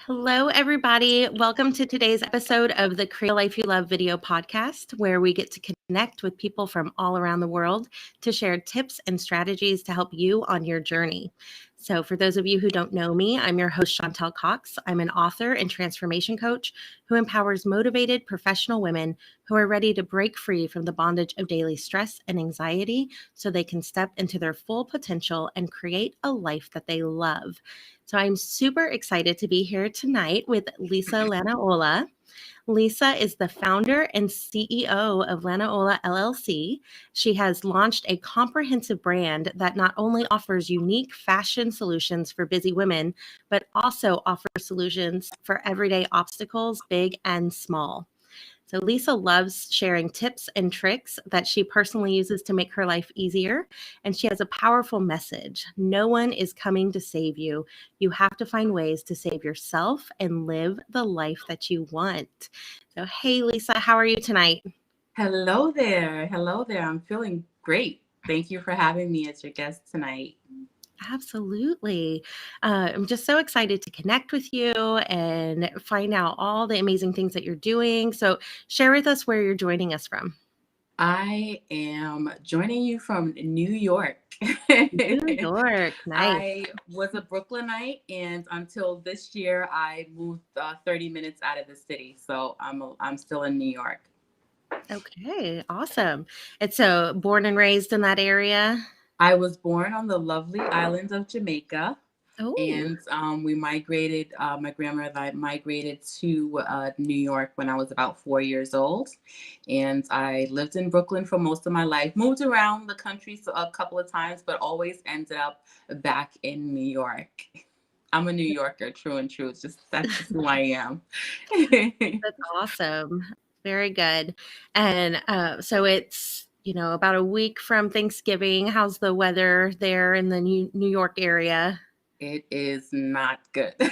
Hello, everybody. Welcome to today's episode of the Create a Life You Love video podcast, where we get to connect with people from all around the world to share tips and strategies to help you on your journey. So, for those of you who don't know me, I'm your host, Chantal Cox. I'm an author and transformation coach who empowers motivated professional women who are ready to break free from the bondage of daily stress and anxiety so they can step into their full potential and create a life that they love. So I'm super excited to be here tonight with Lisa Lanaola. Lisa is the founder and CEO of Lanaola LLC. She has launched a comprehensive brand that not only offers unique fashion solutions for busy women, but also offers solutions for everyday obstacles, big and small. So Lisa loves sharing tips and tricks that she personally uses to make her life easier. And she has a powerful message. No one is coming to save you. You have to find ways to save yourself and live the life that you want. So, hey, Lisa, how are you tonight? Hello there. Hello there. I'm feeling great. Thank you for having me as your guest tonight. Absolutely. I'm just so excited to connect with you and find out all the amazing things that you're doing. So, share with us where you're joining us from. I am joining you from New York. New York. Nice. I was a Brooklynite, and until this year, I moved 30 minutes out of the city. So I'm still in New York. Okay, awesome. And so born and raised in that area? I was born on the lovely island of Jamaica. Oh, And we migrated, my grandmother and I migrated to New York when I was about 4 years old. And I lived in Brooklyn for most of my life, moved around the country a couple of times, but always ended up back in New York. I'm a New Yorker, true and true. That's just who I am. that's awesome. Very good. And so it's, about a week from Thanksgiving. How's the weather there in the New York area? It is not good. Oh,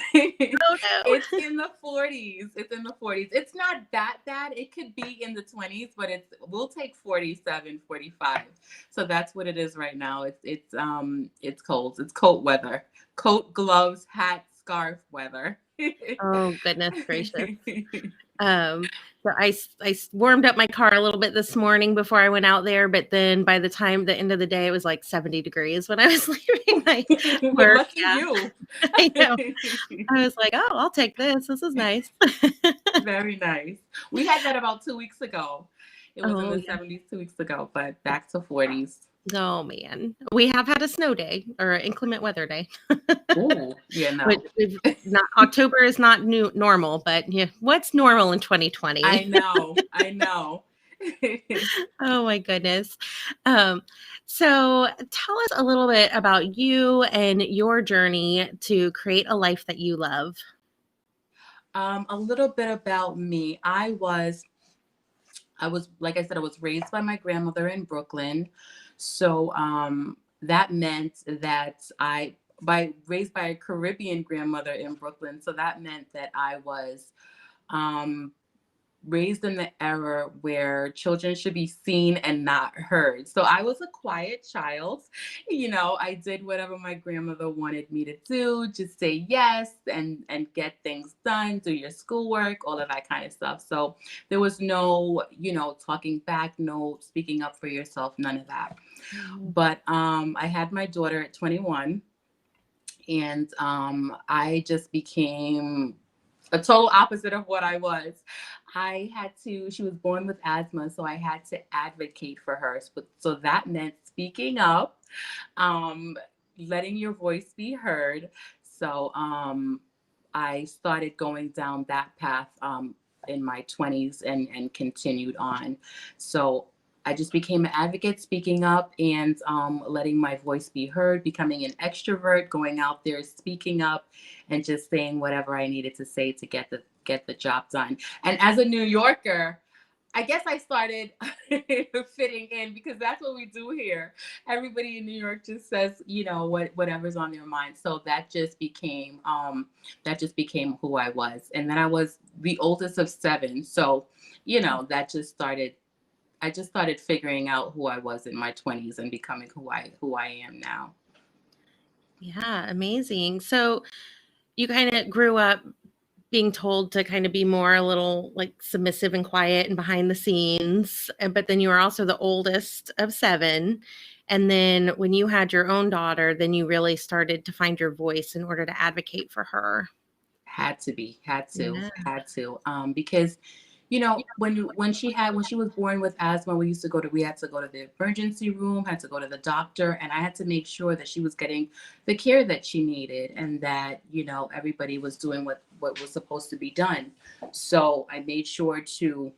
It's no. in the 40s. It's in the 40s. It's not that bad. It could be in the 20s, but we'll take 47, 45. So that's what it is right now. It's cold. It's cold weather. Coat, gloves, hat, scarf weather. Oh, goodness gracious. So I warmed up my car a little bit this morning before I went out there, but then by the time the end of the day, it was like 70 degrees when I was leaving my Well, work. lucky Yeah, you. I know. I was like, oh, I'll take this. This is nice. Very nice. We had that about 2 weeks ago. It was in Oh, the yeah. 70s 2 weeks ago, but back to 40s. Oh, man. We have had a snow day or an inclement weather day. Oh, yeah, Which no. we've not October is not normal, but yeah, what's normal in I 2020? know. I know. Oh my goodness. Um, so tell us a little bit about you and your journey to create a life that you love. A little bit about me. Like I said, I was raised by my grandmother in Brooklyn. So that meant that raised by a Caribbean grandmother in Brooklyn. So that meant that I was um, raised in the era where children should be seen and not heard. So I was a quiet child. I did whatever my grandmother wanted me to do, just say yes and get things done, do your schoolwork, all of that kind of stuff. So there was no, talking back, no speaking up for yourself, none of that. But I had my daughter at 21, and I just became a total opposite of what I was. She was born with asthma, so I had to advocate for her. So that meant speaking up, um, letting your voice be heard. So I started going down that path in my 20s and continued on. So I just became an advocate, speaking up and letting my voice be heard, becoming an extrovert, going out there, speaking up, and just saying whatever I needed to say to get the job done. And as a New Yorker, I guess I started fitting in because that's what we do here. Everybody in New York just says, whatever's on their mind. So that just became who I was. And then I was the oldest of seven. So, that just started I just started figuring out who I was in my 20s and becoming who I am now. Yeah, amazing. So you kind of grew up being told to kind of be more a little like submissive and quiet and behind the scenes. But then you were also the oldest of 7. And then when you had your own daughter, then you really started to find your voice in order to advocate for her. Had to, Yeah. because when she was born with asthma, we had to go to the emergency room, had to go to the doctor, and I had to make sure that she was getting the care that she needed, and that everybody was doing what was supposed to be done. So I made sure to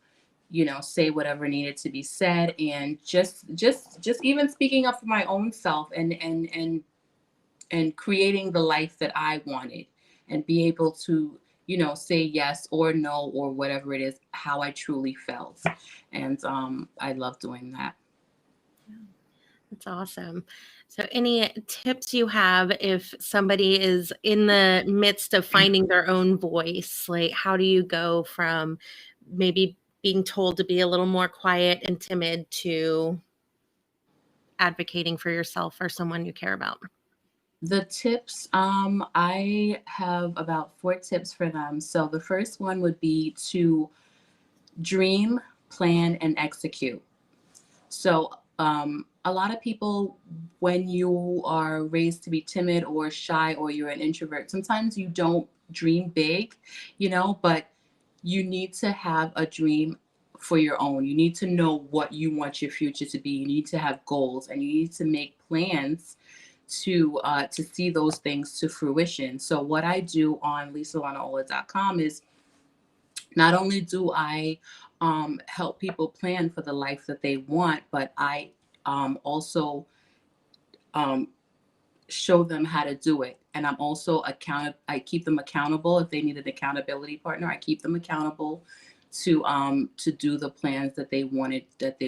say whatever needed to be said, and just even speaking up for my own self, and creating the life that I wanted, and be able to, say yes or no or whatever it is, how I truly felt. And I love doing that. That's awesome. So, any tips you have if somebody is in the midst of finding their own voice? Like, how do you go from maybe being told to be a little more quiet and timid to advocating for yourself or someone you care about? The tips, I have about 4 tips for them. So the first one would be to dream, plan, and execute. So, a lot of people, when you are raised to be timid or shy, or you're an introvert, sometimes you don't dream big, but you need to have a dream for your own. You need to know what you want your future to be. You need to have goals, and you need to make plans to see those things to fruition. So what I do on LisaLanaola.com is, not only do I help people plan for the life that they want, but I also um, show them how to do it. And I'm also I keep them accountable. If they need an accountability partner, I keep them accountable to do the plans that they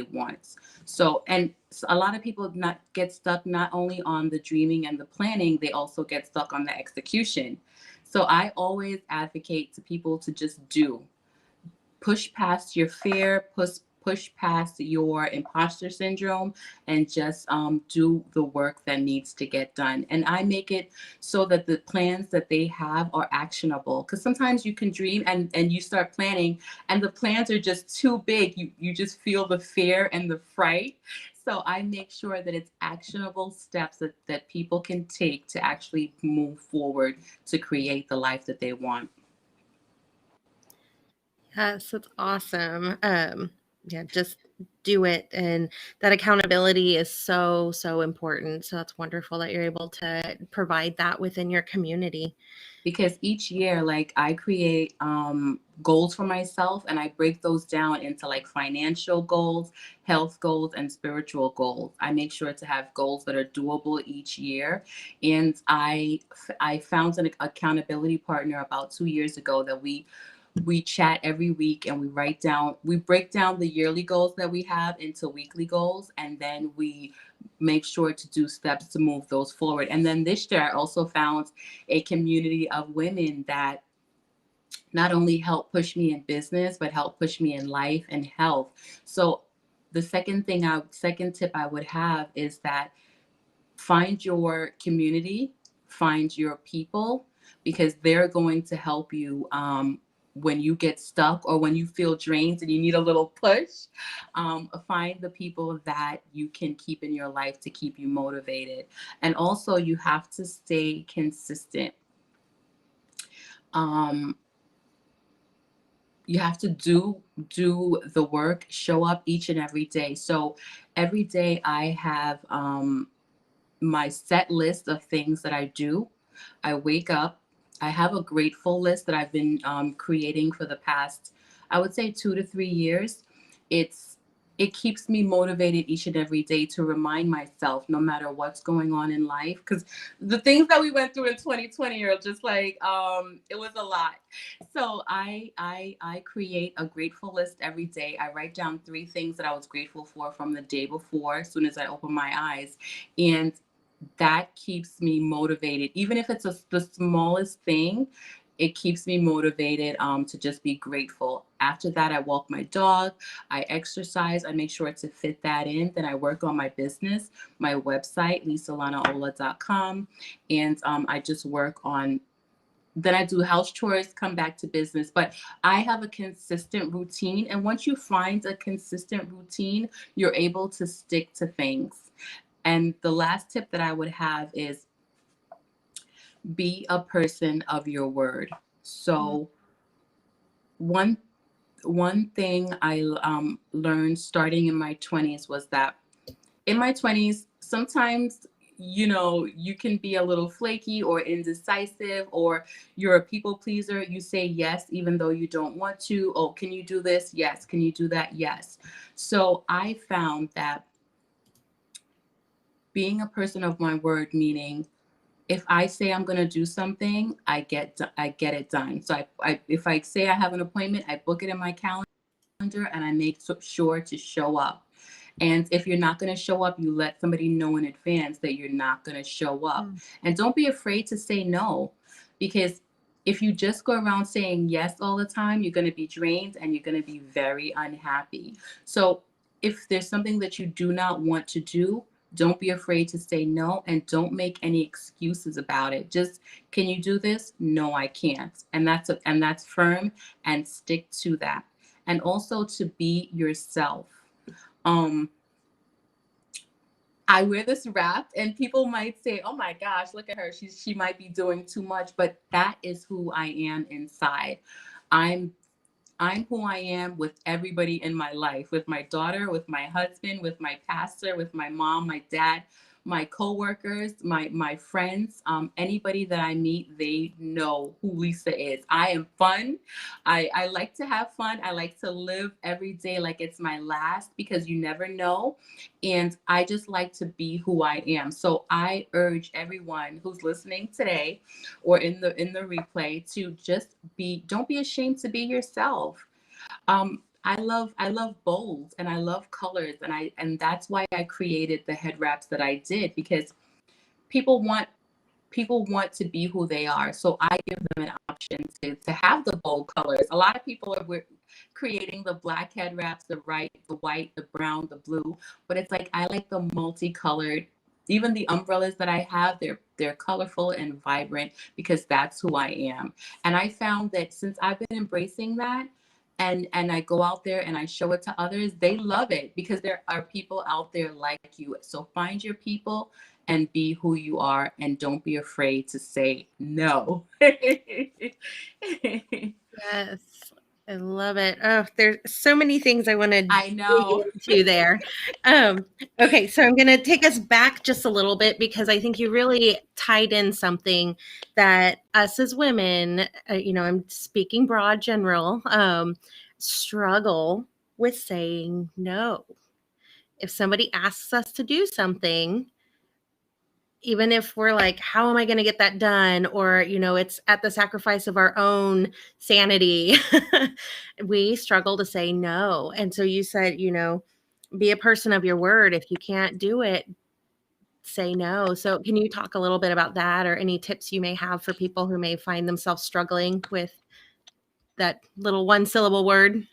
want. So, and a lot of people not get stuck not only on the dreaming and the planning, they also get stuck on the execution. So I always advocate to people to just do. Push past your fear, push past your imposter syndrome, and just do the work that needs to get done. And I make it so that the plans that they have are actionable, because sometimes you can dream, and you start planning, and the plans are just too big. You just feel the fear and the fright. So I make sure that it's actionable steps that people can take to actually move forward to create the life that they want. Yes, that's awesome. Yeah, just do it. And that accountability is so, so important. So that's wonderful that you're able to provide that within your community. Because each year, like, I create goals for myself, and I break those down into like financial goals, health goals, and spiritual goals. I make sure to have goals that are doable each year. And I found an accountability partner about 2 years ago that we chat every week, and we break down the yearly goals that we have into weekly goals, and then we make sure to do steps to move those forward. And then this year I also found a community of women that not only help push me in business, but help push me in life and health. So the second tip I would have is that find your community, find your people, because they're going to help you when you get stuck, or when you feel drained and you need a little push. Find the people that you can keep in your life to keep you motivated. And also, you have to stay consistent. Um, you have to do the work, show up each and every day. So every day I have my set list of things that I do. I wake up. I have a grateful list that I've been creating for the past, I would say, 2 to 3 years. It keeps me motivated each and every day to remind myself, no matter what's going on in life, because the things that we went through in 2020 are just like it was a lot. So I create a grateful list every day. I write down 3 things that I was grateful for from the day before, as soon as I open my eyes, and that keeps me motivated. Even if it's the smallest thing, it keeps me motivated to just be grateful. After that, I walk my dog, I exercise, I make sure to fit that in. Then I work on my business, my website, LisaLanaola.com. And I just work on then I do house chores, come back to business. But I have a consistent routine. And once you find a consistent routine, you're able to stick to things. And the last tip that I would have is be a person of your word. So one thing I learned starting in my 20s was that in my 20s, sometimes, you can be a little flaky or indecisive, or you're a people pleaser. You say yes, even though you don't want to. Oh, can you do this? Yes. Can you do that? Yes. So I found that being a person of my word, meaning if I say I'm going to do something, I get it done. So if I say I have an appointment, I book it in my calendar and I make sure to show up. And if you're not going to show up, you let somebody know in advance that you're not going to show up. And don't be afraid to say no, because if you just go around saying yes all the time, you're going to be drained and you're going to be very unhappy. So if there's something that you do not want to do, don't be afraid to say no, and don't make any excuses about it. Just, can you do this? No, I can't. And that's firm, and stick to that. And also to be yourself. I wear this wrap and people might say, oh my gosh, look at her. She might be doing too much, but that is who I am inside. I'm who I am with everybody in my life, with my daughter, with my husband, with my pastor, with my mom, my dad, my coworkers, my friends, anybody that I meet, they know who Lisa is. I am fun. I like to have fun. I like to live every day like it's my last, because you never know. And I just like to be who I am. So I urge everyone who's listening today or in the replay to just don't be ashamed to be yourself. I love bold and I love colors, and that's why I created the head wraps that I did, because people want to be who they are. So I give them an option to have the bold colors. A lot of people are creating the black head wraps, the white, the brown, the blue, but it's like I like the multicolored. Even the umbrellas that I have, they're colorful and vibrant, because that's who I am. And I found that since I've been embracing that, and I go out there and I show it to others, they love it, because there are people out there like you. So find your people and be who you are, and don't be afraid to say no. Yes, I love it. Oh, there's so many things I want to I know. dig into there. Okay, so I'm going to take us back just a little bit, because I think you really tied in something that us as women, I'm speaking broad general, struggle with saying no. If somebody asks us to do something, even if we're like, how am I going to get that done? Or, it's at the sacrifice of our own sanity, we struggle to say no. And so you said, be a person of your word. If you can't do it, say no. So can you talk a little bit about that, or any tips you may have for people who may find themselves struggling with that little one syllable word?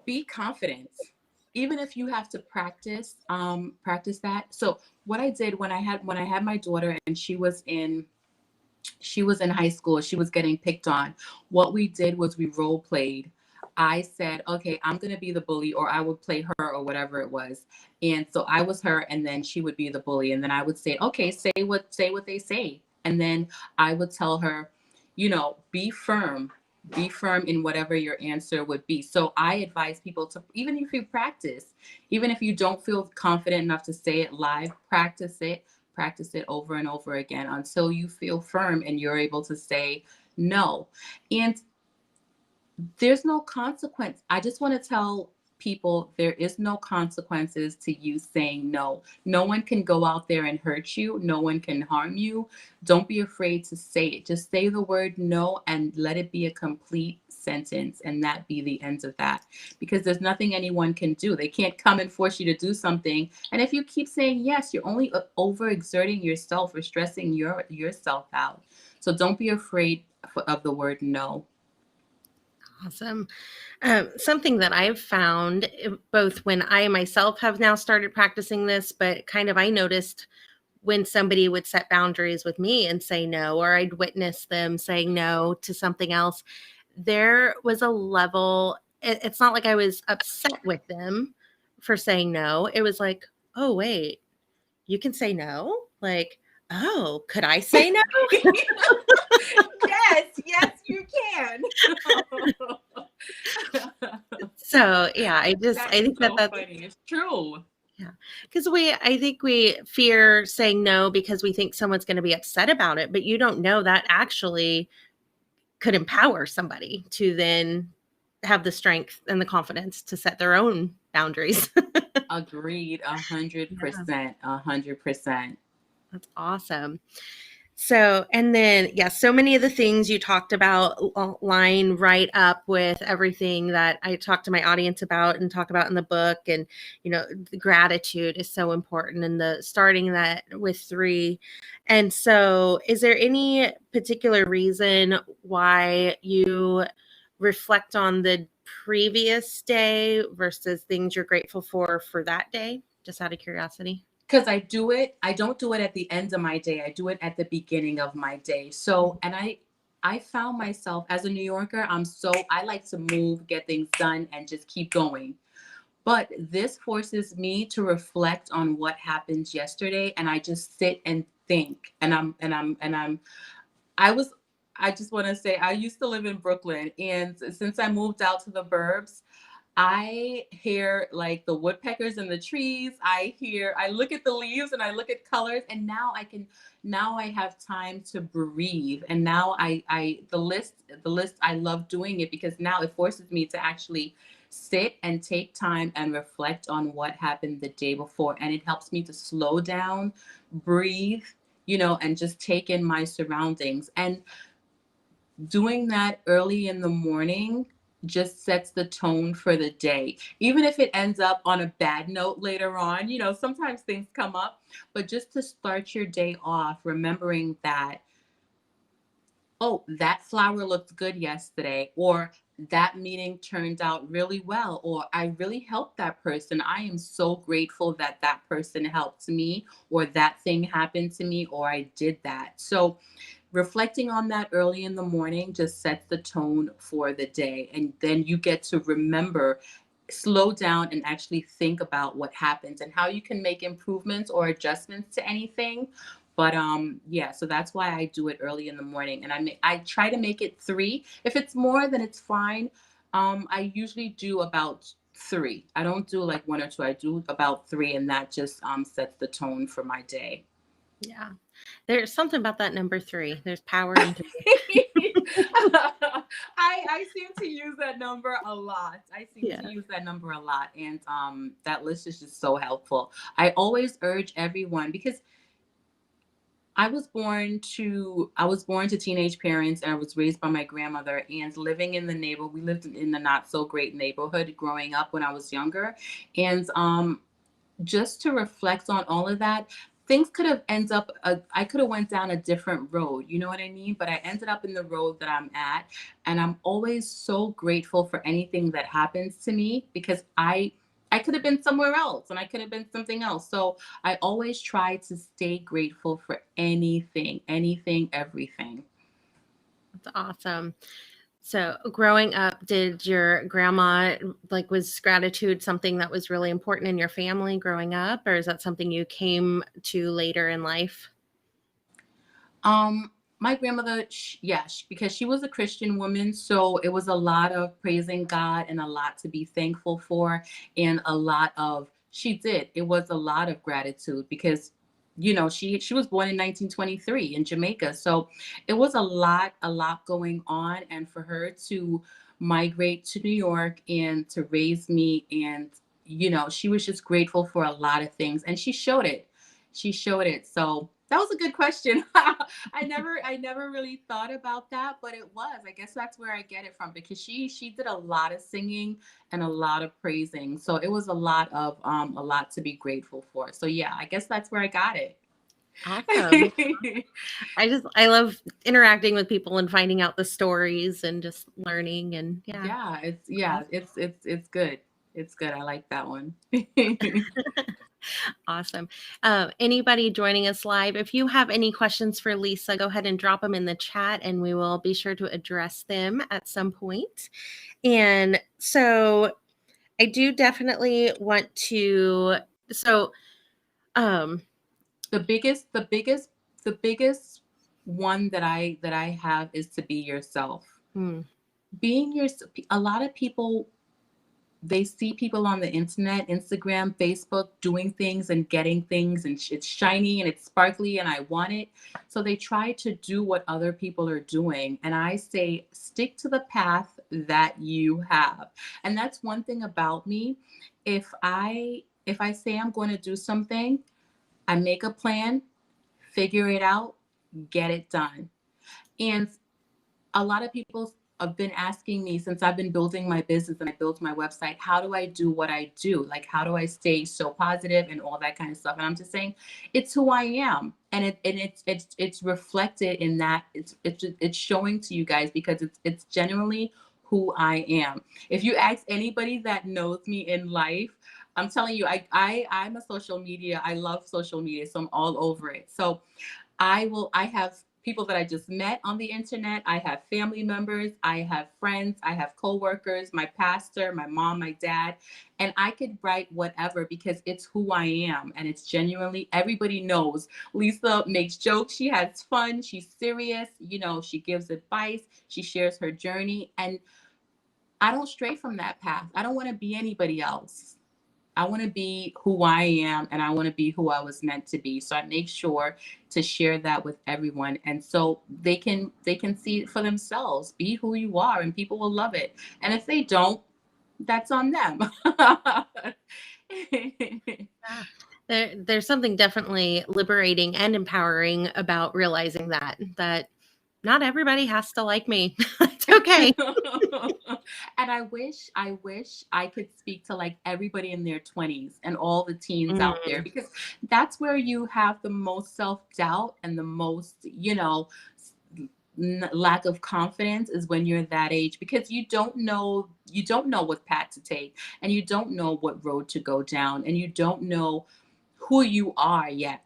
Be confident, even if you have to practice that. So what I did when I had my daughter and she was in high school, she was getting picked on, what we did was we role played. I said, okay, I'm going to be the bully, or I would play her, or whatever it was. And so I was her, and then she would be the bully. And then I would say, okay, say what they say. And then I would tell her, be firm. Be firm in whatever your answer would be. So I advise people to, even if you practice, even if you don't feel confident enough to say it live, practice it over and over again until you feel firm and you're able to say no. And there's no consequence. I just want to tell people there is no consequences to you saying no. No one can go out there and hurt you. No one can harm you. Don't be afraid to say it. Just say the word no and let it be a complete sentence, and that be the end of that, because there's nothing anyone can do. They can't come and force you to do something. And if you keep saying yes, you're only overexerting yourself or stressing yourself out. So don't be afraid of the word no. Awesome. Something that I've found, both when I myself have now started practicing this, but kind of I noticed when somebody would set boundaries with me and say no, or I'd witness them saying no to something else, there was a level, it's not like I was upset with them for saying no. It was like, oh, wait, you can say no? Like, oh, could I say no? Yes, you can. So yeah, I think so that's funny. It's true. yeah, because I think we fear saying no because we think someone's going to be upset about it, but you don't know that actually could empower somebody to then have the strength and the confidence to set their own boundaries. Agreed, 100%, Yeah. 100%. That's awesome. So, and then, yeah, so many of the things you talked about line right up with everything that I talk to my audience about and talk about in the book. And, the gratitude is so important, and the starting that with 3. And so, is there any particular reason why you reflect on the previous day versus things you're grateful for that day? Just out of curiosity. Because I don't do it at the end of my day. I do it at the beginning of my day. So, and I found myself as a New Yorker, I like to move, get things done, and just keep going. But this forces me to reflect on what happened yesterday, and I just sit and think. I was, I just want to say, I used to live in Brooklyn, and since I moved out to the burbs, I hear like the woodpeckers in the trees. I look at the leaves and I look at colors, and now I have time to breathe. And now the list, I love doing it because now it forces me to actually sit and take time and reflect on what happened the day before. And it helps me to slow down, breathe, and just take in my surroundings. And doing that early in the morning just sets the tone for the day. Even if it ends up on a bad note later on, sometimes things come up, but just to start your day off, remembering that, oh, that flower looked good yesterday, or that meeting turned out really well, or I really helped that person. I am so grateful that that person helped me, or that thing happened to me, or I did that. So reflecting on that early in the morning just sets the tone for the day. And then you get to remember, slow down, and actually think about what happens and how you can make improvements or adjustments to anything. But yeah, so that's why I do it early in the morning. And I try to make it 3. If it's more, then it's fine. I usually do about 3. I don't do like 1 or 2. I do about 3, and that just sets the tone for my day. Yeah. There's something about that number 3. There's power in 3. I seem to use that number a lot. Yeah. And that list is just so helpful. I always urge everyone, because I was born to teenage parents, and I was raised by my grandmother, and living in the neighborhood. We lived in the not so great neighborhood growing up when I was younger. And just to reflect on all of that, things could have ended up, I could have went down a different road, you know what I mean? But I ended up in the road that I'm at, and I'm always so grateful for anything that happens to me, because I could have been somewhere else, and I could have been something else. So I always try to stay grateful for anything, everything. That's awesome. So growing up, did your grandma, was gratitude something that was really important in your family growing up, or is that something you came to later in life? My grandmother, because she was a Christian woman, so it was a lot of praising God and a lot to be thankful for, and it was a lot of gratitude, because she was born in 1923 in Jamaica, so it was a lot going on. And for her to migrate to New York and to raise me, and she was just grateful for a lot of things, and she showed it. So that was a good question. I never really thought about that, but it was. I guess that's where I get it from, because she did a lot of singing and a lot of praising. So it was a lot to be grateful for. So yeah, I guess that's where I got it. Awesome. I love interacting with people and finding out the stories and just learning, and Yeah, it's good. It's good. I like that one. Awesome. Anybody joining us live, if you have any questions for Lisa, go ahead and drop them in the chat and we will be sure to address them at some point. And so I do definitely want to, so the biggest one that I have is to be yourself. Being yourself. A lot of people, they see people on the internet, Instagram, Facebook, doing things and getting things, and it's shiny and it's sparkly and I want it. So they try to do what other people are doing. And I say, stick to the path that you have. And that's one thing about me. If I say I'm going to do something, I make a plan, figure it out, get it done. And a lot of people have been asking me since I've been building my business and I built my website, how do I do what I do? Like, how do I stay so positive and all that kind of stuff? And I'm just saying, it's who I am. And it's reflected in that. It's showing to you guys because it's genuinely who I am. If you ask anybody that knows me in life, I'm telling you, I'm a social media. I love social media. So I'm all over it. So I have people that I just met on the internet. I have family members. I have friends. I have coworkers, my pastor, my mom, my dad. And I could write whatever because it's who I am. And it's genuinely, everybody knows Lisa makes jokes. She has fun. She's serious. You know, she gives advice. She shares her journey. And I don't stray from that path. I don't want to be anybody else. I want to be who I am and I want to be who I was meant to be. So I make sure to share that with everyone. And so they can see it for themselves. Be who you are and people will love it. And if they don't, that's on them. there's something definitely liberating and empowering about realizing that not everybody has to like me. It's okay. And I wish I could speak to like everybody in their 20s and all the teens out there, because that's where you have the most self-doubt and the most, you know, lack of confidence is when you're that age, because you don't know what path to take and you don't know what road to go down and you don't know who you are yet.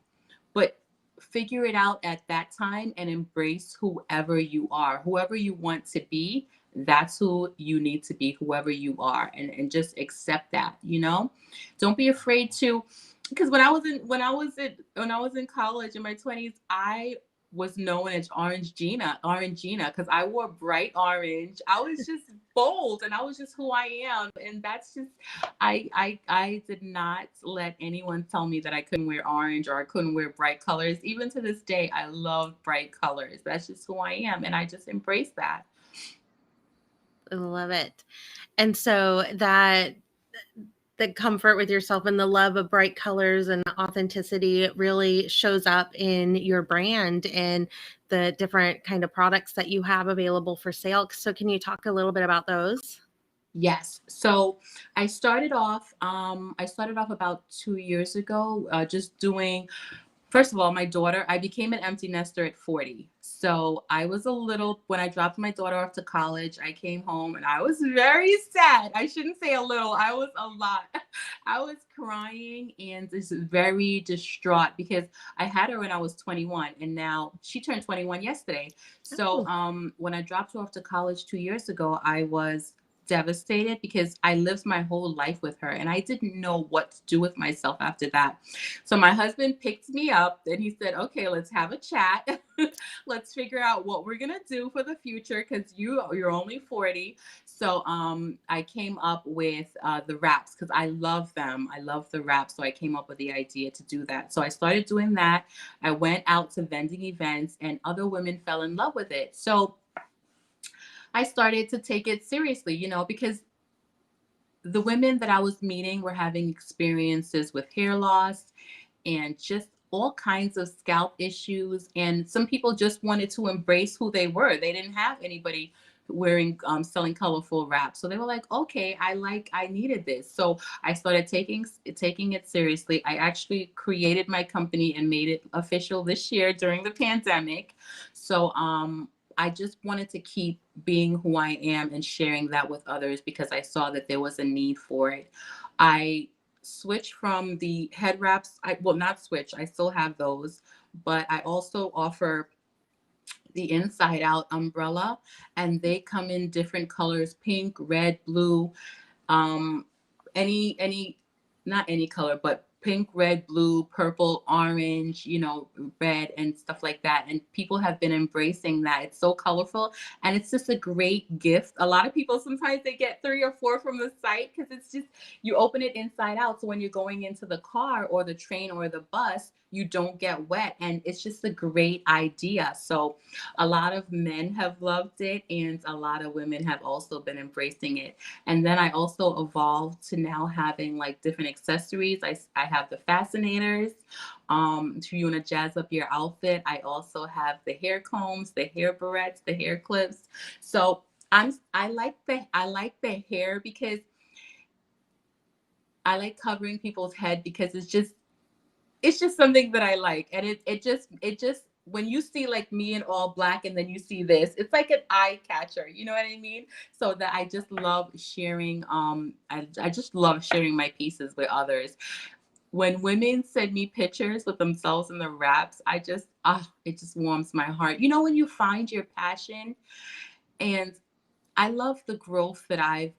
But figure it out at that time and embrace whoever you are, whoever you want to be. That's who you need to be, whoever you are, and just accept that, you know. Don't be afraid to, because when I was in college in my 20s, I was known as Orange Gina, because I wore bright orange. I was just bold and I was just who I am. And that's just, I did not let anyone tell me that I couldn't wear orange or I couldn't wear bright colors. Even to this day, I love bright colors. That's just who I am. And I just embrace that. I love it. And so that the comfort with yourself and the love of bright colors and authenticity really shows up in your brand and the different kind of products that you have available for sale. So can you talk a little bit about those? Yes. So I started off about 2 years ago, just doing, first of all, my daughter, I became an empty nester at 40. So I was when I dropped my daughter off to college, I came home and I was very sad. I shouldn't say a little, I was a lot. I was crying and just very distraught because I had her when I was 21 and now she turned 21 yesterday. So when I dropped her off to college 2 years ago, I was devastated because I lived my whole life with her and I didn't know what to do with myself after that. So my husband picked me up and he said, okay, let's have a chat. Let's figure out what we're going to do for the future, because you're only 40. So I came up with the wraps because I love them. I love the wraps. So I came up with the idea to do that. So I started doing that. I went out to vending events and other women fell in love with it. So I started to take it seriously, you know, because the women that I was meeting were having experiences with hair loss and just all kinds of scalp issues. And some people just wanted to embrace who they were. They didn't have anybody selling colorful wraps. So they were like, okay, I needed this. So I started taking it seriously. I actually created my company and made it official this year during the pandemic. So I just wanted to keep being who I am and sharing that with others because I saw that there was a need for it. I switch from the head wraps. Not switch. I still have those, but I also offer the inside out umbrella, and they come in different colors: pink, red, blue, um any not any color, but pink, red, blue, purple, orange, red and stuff like that. And people have been embracing that. It's so colorful, and it's just a great gift. A lot of people, sometimes they get 3 or 4 from the site, because it's just, you open it inside out, so when you're going into the car or the train or the bus, you don't get wet. And it's just a great idea. So a lot of men have loved it, and a lot of women have also been embracing it. And then I also evolved to now having like different accessories. I have the fascinators, if you want to jazz up your outfit. I also have the hair combs, the hair barrettes, the hair clips. So I like the hair, because I like covering people's head, because it's just something that I like. And it just when you see like me in all black and then you see this, it's like an eye catcher, you know what I mean? So that I just love sharing, I just love sharing my pieces with others. When women send me pictures with themselves in the wraps, it just warms my heart. When you find your passion. And I love the growth that I've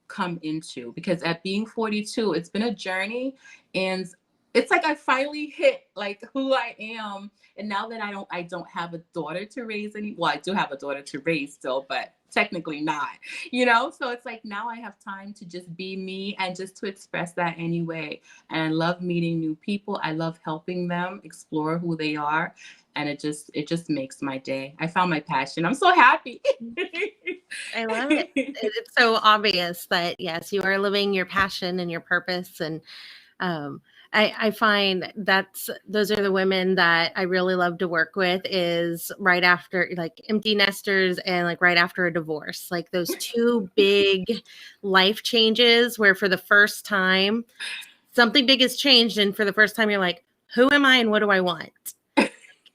come into, because at being 42, it's been a journey, and it's like I finally hit like who I am. And now that I don't have a daughter to raise I do have a daughter to raise still, but technically not, so it's like now I have time to just be me and just to express that anyway. And I love meeting new people. I love helping them explore who they are. And it just makes my day. I found my passion. I'm so happy. I love it. It's so obvious that, yes, you are living your passion and your purpose. And I find those are the women that I really love to work with, is right after, like, empty nesters and like right after a divorce, like those 2 big life changes where for the first time something big has changed. And for the first time, you're like, who am I and what do I want?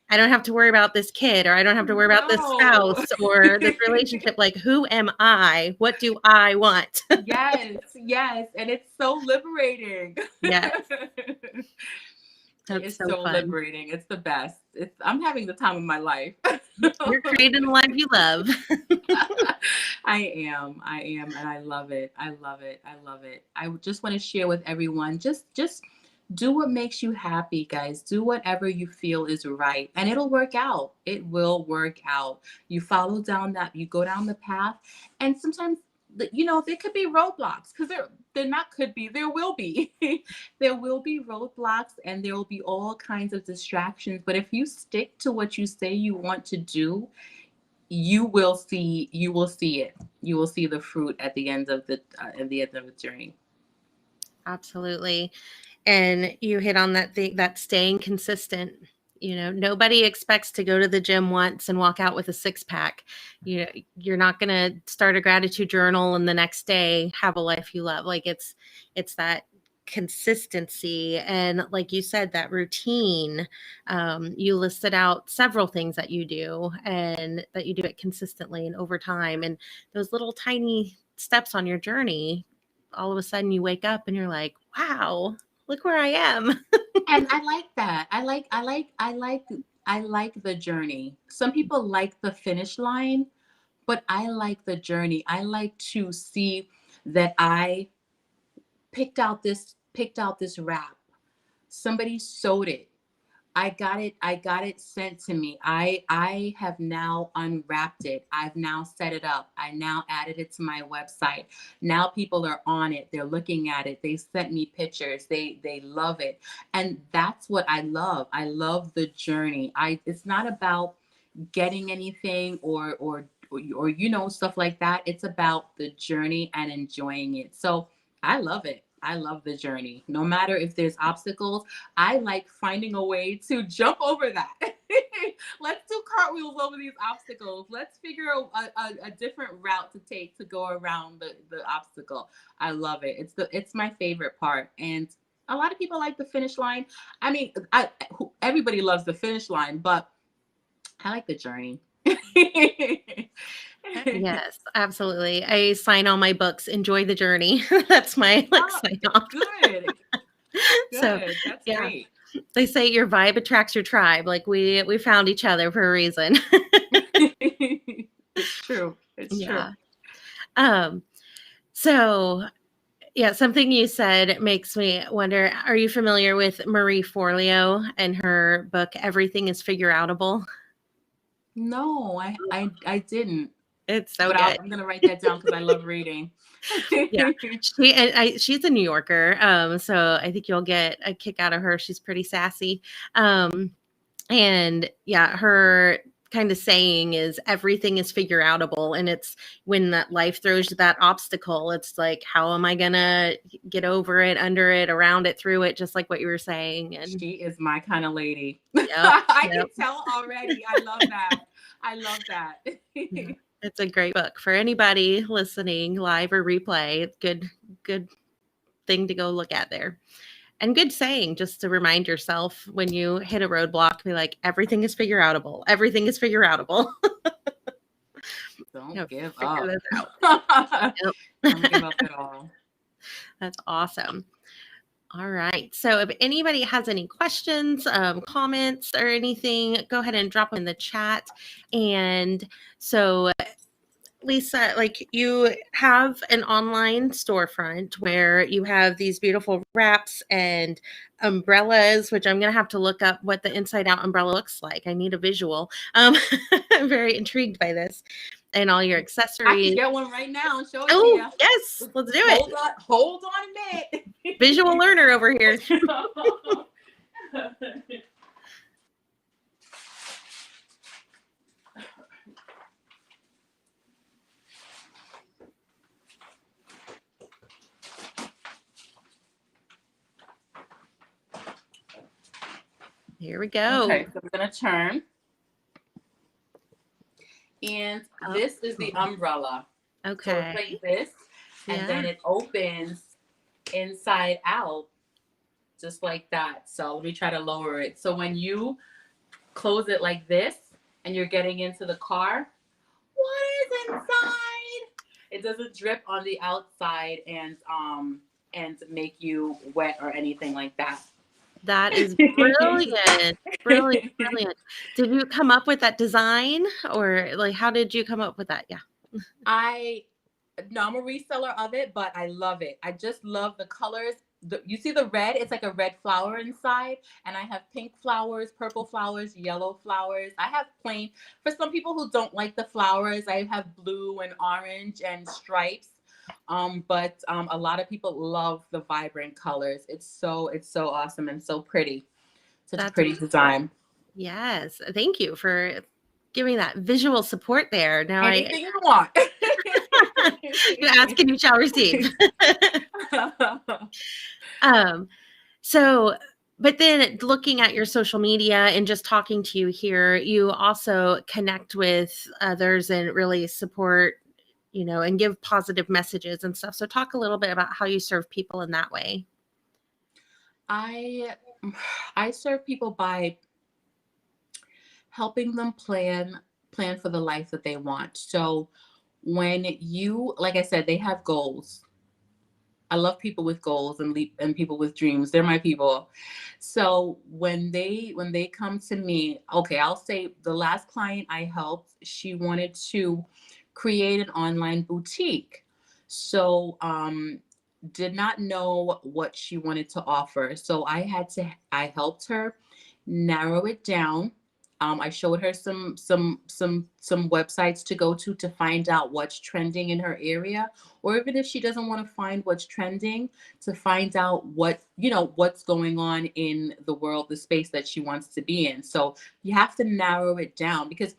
I don't have to worry about this kid, or I don't have to worry about this spouse or this relationship. Like, who am I? What do I want? Yes. And it's so liberating. Yes. It's That's so fun. liberating. It's the best. I'm having the time of my life. You're creating the life you love. I am, and I love it. I love it. I just want to share with everyone, just do what makes you happy, guys. Do whatever you feel is right, and it'll work out. It will work out. You go down the path, and sometimes, there could be roadblocks, because there will be. There will be roadblocks, and there will be all kinds of distractions. But if you stick to what you say you want to do, you will see it. You will see the fruit at the end of the journey. Absolutely. And you hit on that thing, that staying consistent. Nobody expects to go to the gym once and walk out with a 6-pack. You're not going to start a gratitude journal and the next day have a life you love. Like, it's that consistency. And like you said, that routine. You listed out several things that you do, and that you do it consistently and over time. And those little tiny steps on your journey, all of a sudden you wake up and you're like, wow, look where I am. And I like that. I like the journey. Some people like the finish line, but I like the journey. I like to see that I picked out this wrap. Somebody sewed it. I got it sent to me. I have now unwrapped it. I've now set it up. I now added it to my website. Now people are on it. They're looking at it. They sent me pictures. They love it. And that's what I love. I love the journey. It's not about getting anything or stuff like that. It's about the journey and enjoying it. So I love it. I love the journey. No matter if there's obstacles, I like finding a way to jump over that. Let's do cartwheels over these obstacles. Let's figure out a different route to take to go around the obstacle. I love it. It's my favorite part. And a lot of people like the finish line. I mean, everybody loves the finish line, but I like the journey. Yes, absolutely. I sign all my books, enjoy the journey. That's my Oh, sign off. good. So Good. That's yeah, great. they say your vibe attracts your tribe. Like we found each other for a reason. It's true. It's true. Yeah. Um, so yeah, something you said makes me wonder, are you familiar with Marie Forleo and her book, Everything is Figure Outable? No, I didn't. It's so But good. I'm gonna write that down because I love reading. Yeah. She's a New Yorker. So I think you'll get a kick out of her. She's pretty sassy. And yeah, her kind of saying is everything is figure outable. And it's when that life throws you that obstacle, it's like, how am I gonna get over it, under it, around it, through it, just like what you were saying. And She is my kind of lady. yep, I yep. can tell already. I love that. I love that. Yeah. It's a great book for anybody listening live or replay. Good thing to go look at there. And good saying, just to remind yourself when you hit a roadblock, be like, everything is figure outable. Everything is figure outable. Don't give figure up. this out. Yep. Don't give up at all. That's awesome. All right. So if anybody has any questions, comments, or anything, go ahead and drop them in the chat. And so Lisa, like you have an online storefront where you have these beautiful wraps and umbrellas, which I'm going to have to look up what the inside out umbrella looks like. I need a visual. I'm very intrigued by this, and all your I can accessories. get one right now and show it to Oh, you. yes, let's do it. Hold on a minute. Visual learner over here. Here we go. Okay, so we're gonna turn. And this is the umbrella. Okay. So it's like this, and then it opens inside out, just like that. So let me try to lower it. So when you close it like this, and you're getting into the car, what is inside? It doesn't drip on the outside and make you wet or anything like that. That is brilliant. Brilliant. Did you come up with that design, or like how did you come up with that? Yeah. No, I'm a reseller of it, but I love it. I just love the colors. You see the red? It's like a red flower inside, and I have pink flowers, purple flowers, yellow flowers. I have plain. For some people who don't like the flowers, I have blue and orange and stripes. But a lot of people love the vibrant colors. It's so awesome and so pretty. Such a pretty design. Yes. Thank you for giving that visual support there. Now Anything you want. You ask and you shall receive. So, but then looking at your social media and just talking to you here, you also connect with others and really support, and give positive messages and stuff. So talk a little bit about how you serve people in that way. I serve people by helping them plan for the life that they want. So when you, like I said, they have goals. I love people with goals and people with dreams. They're my people. So when they come to me, okay, I'll say the last client I helped, she wanted to create an online boutique. So did not know what she wanted to offer. So I helped her narrow it down. I showed her some websites to go to find out what's trending in her area, or even if she doesn't want to find what's trending, to find out what's going on in the world, the space that she wants to be in. So you have to narrow it down, because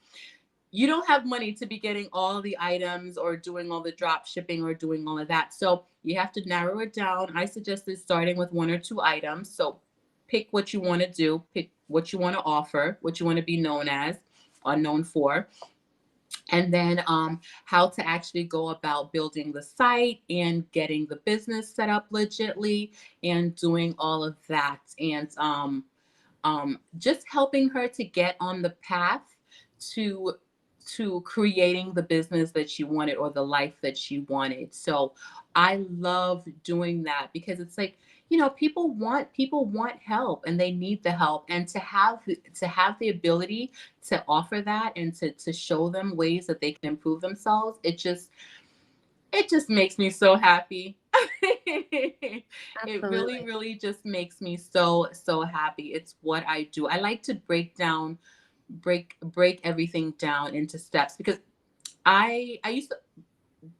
you don't have money to be getting all the items or doing all the drop shipping or doing all of that. So you have to narrow it down. I suggested starting with 1 or 2 items. So pick what you want to do, pick what you want to offer, what you want to be known as or known for. And then how to actually go about building the site and getting the business set up legitly and doing all of that. And just helping her to get on the path to to creating the business that she wanted or the life that she wanted. So I love doing that because it's like, people want help and they need the help, and to have the ability to offer that and to show them ways that they can improve themselves, it just makes me so happy. It really, Absolutely. really just makes me so, so happy. It's what I do. I like to break everything down into steps because I used to,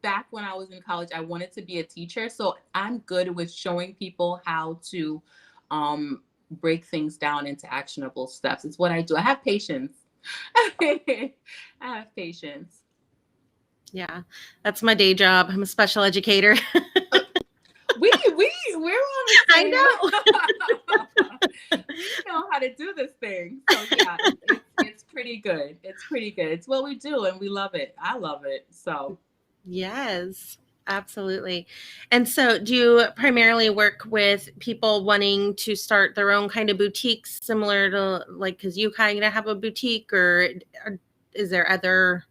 back when I was in college, I wanted to be a teacher. So I'm good with showing people how to um, break things down into actionable steps. It's what I do. I have patience. I have patience. Yeah, that's my day job. I'm a special educator. We're on the I same. know. We know how to do this thing. So yeah, it's pretty good. It's pretty good. It's what we do, and we love it. I love it. So Yes, absolutely. And so, do you primarily work with people wanting to start their own kind of boutiques, similar to like, because you kind of have a boutique, or is there other?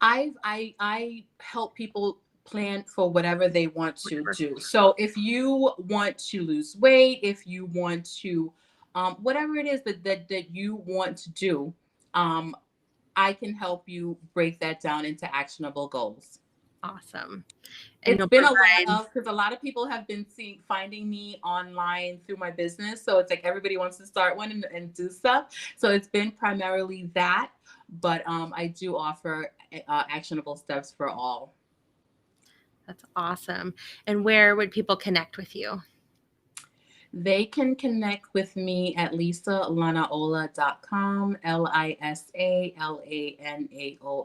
I help people plan for whatever they want to do. So if you want to lose weight, if you want to, whatever it is that you want to do, um, I can help you break that down into actionable goals. Awesome. And It's you'll been a lot provide. of, because a lot of people have been finding me online through my business. So it's like everybody wants to start one and do stuff. So it's been primarily that, but I do offer actionable steps for all. That's awesome. And where would people connect with you? They can connect with me at lisalanaola.com,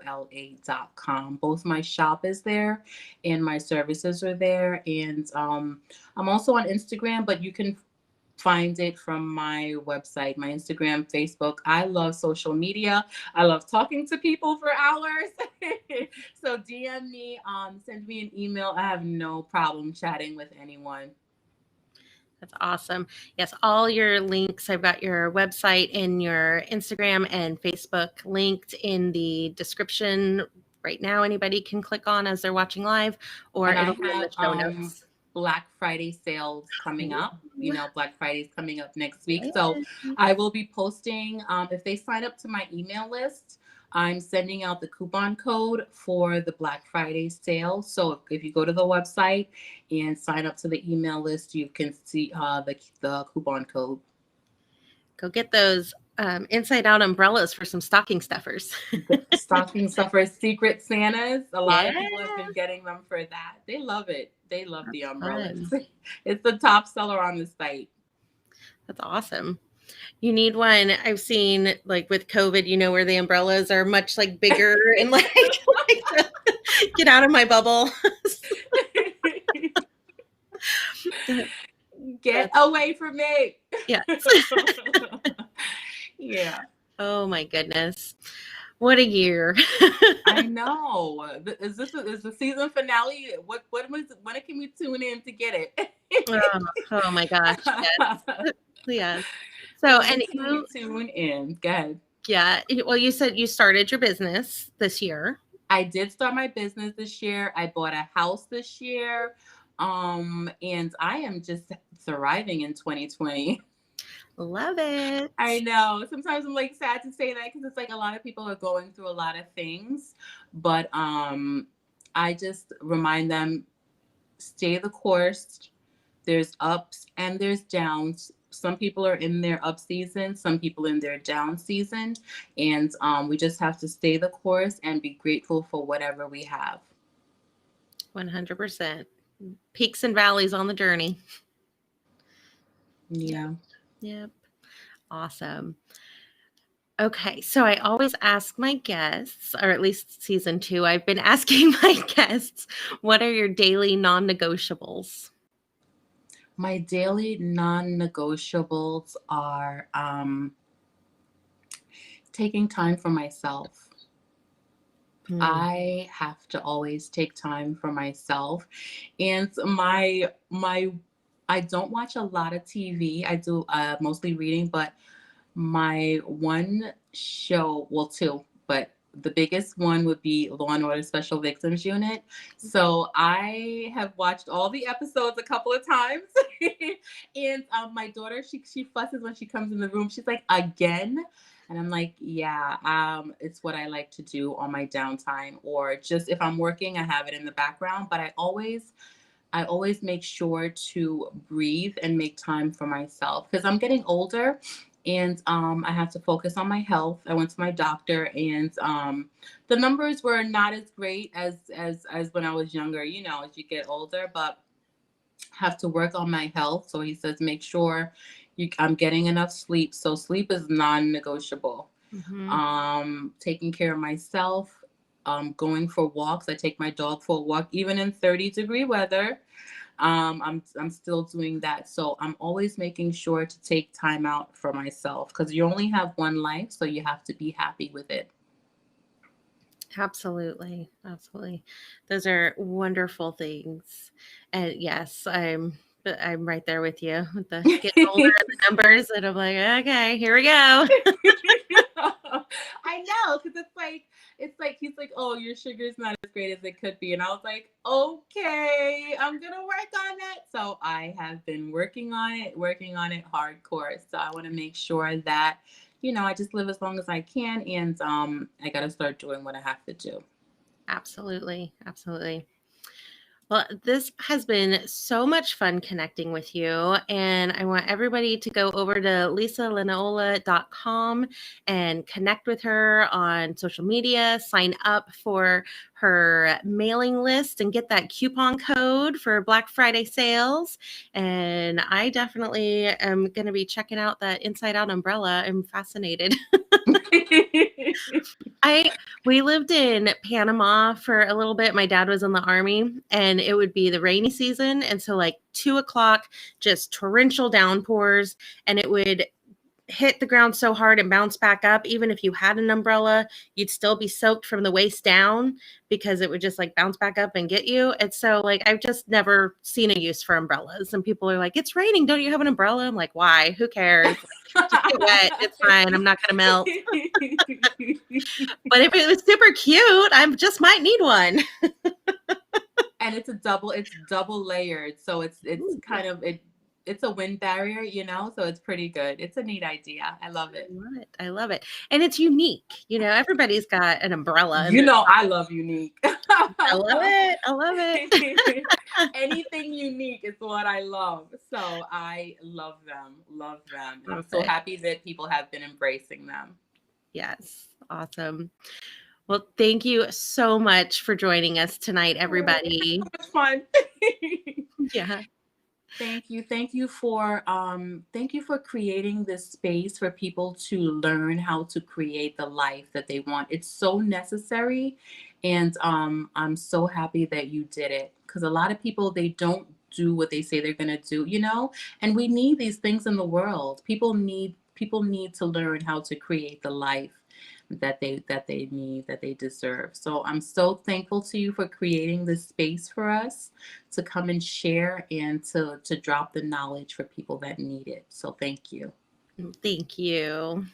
LISALANAOLA.com. Both my shop is there and my services are there. And I'm also on Instagram, but you can find it from my website, my Instagram, Facebook. I love social media. I love talking to people for hours. So DM me, send me an email. I have no problem chatting with anyone. That's awesome. Yes, all your links. I've got your website and your Instagram and Facebook linked in the description right now. Anybody can click on as they're watching live, or And I it'll be in the have show notes. Black Friday sales coming up. Ooh, Black Friday's coming up next week. So yes. I will be posting, if they sign up to my email list, I'm sending out the coupon code for the Black Friday sale. So if you go to the website and sign up to the email list, you can see the coupon code. Go get those inside out umbrellas for some stocking stuffers. Stocking stuffers, secret Santas. A lot of people have been Yes, getting them for that. They love it. They love the that's umbrellas. fun. It's the top seller on the site. That's awesome. You need one. I've seen like with COVID, where the umbrellas are much like bigger and like, get out of my bubble. Get away from me. Yes. Yeah. Oh my goodness. What a year. I know. Is the season finale? When can we tune in to get it? Oh my gosh. Yes. Yes. So, When and can we tune in? Go ahead. yeah, well, you said you started your business this year. I did start my business this year. I bought a house this year. And I am just thriving in 2020. Love it. I know. Sometimes I'm like sad to say that because it's like a lot of people are going through a lot of things, but I just remind them, stay the course. There's ups and there's downs. Some people are in their up season, some people in their down season, and we just have to stay the course and be grateful for whatever we have. 100%. Peaks and valleys on the journey. Yeah. Yep. Awesome. Okay, so I always ask my guests, or at least season 2, I've been asking my guests, what are your daily non-negotiables? My daily non-negotiables are taking time for myself. I have to always take time for myself. And I don't watch a lot of TV. I do mostly reading, but my one show, well, two, but the biggest one would be Law and Order Special Victims Unit. So I have watched all the episodes a couple of times. And my daughter, she fusses when she comes in the room. She's like, again? And I'm like, yeah, it's what I like to do on my downtime, or just if I'm working, I have it in the background. But I always make sure to breathe and make time for myself, because I'm getting older, and I have to focus on my health. I went to my doctor, and the numbers were not as great as when I was younger, you know, as you get older, but have to work on my health. So he says, make sure I'm getting enough sleep. So sleep is non-negotiable. Taking care of myself, going for walks. I take my dog for a walk, even in 30-degree weather. I'm still doing that. So I'm always making sure to take time out for myself, because you only have one life, so you have to be happy with it. Absolutely. Absolutely. Those are wonderful things. And yes, I'm right there with you with the getting older and the numbers. And I'm like, okay, here we go. I know, because it's like he's like, oh, your sugar's not as great as it could be. And I was like, okay, I'm gonna work on that. So I have been working on it hardcore. So I want to make sure that, you know, I just live as long as I can, and I got to start doing what I have to do. Absolutely. Absolutely. Well, this has been so much fun connecting with you. And I want everybody to go over to lisalanaola.com and connect with her on social media, sign up for her mailing list, and get that coupon code for Black Friday sales. And I definitely am going to be checking out that Inside Out umbrella. I'm fascinated. We lived in Panama for a little bit. My dad was in the Army, and it would be the rainy season. And so like 2:00, just torrential downpours, and it would hit the ground so hard and bounce back up. Even if you had an umbrella, you'd still be soaked from the waist down, because it would just like bounce back up and get you. And so like, I've just never seen a use for umbrellas, and people are like, it's raining, don't you have an umbrella? I'm like, why? Who cares? Just get wet. It's fine. I'm not going to melt. But if it was super cute, I just might need one. And it's double layered. So it's kind of, it's a wind barrier, you know, so it's pretty good. It's a neat idea. I love it. I love it. And it's unique. You know, everybody's got an umbrella. You know, I love unique. I love it. Anything unique is what I love. So I love them. And I'm so happy that people have been embracing them. Yes. Awesome. Well, thank you so much for joining us tonight, everybody. So much fun. Yeah. Thank you for creating this space for people to learn how to create the life that they want. It's so necessary, and I'm so happy that you did it, because a lot of people, they don't do what they say they're going to do, you know, and we need these things in the world. People need to learn how to create the life that they need, that they deserve. So I'm so thankful to you for creating this space for us to come and share, and to drop the knowledge for people that need it. So thank you. Thank you.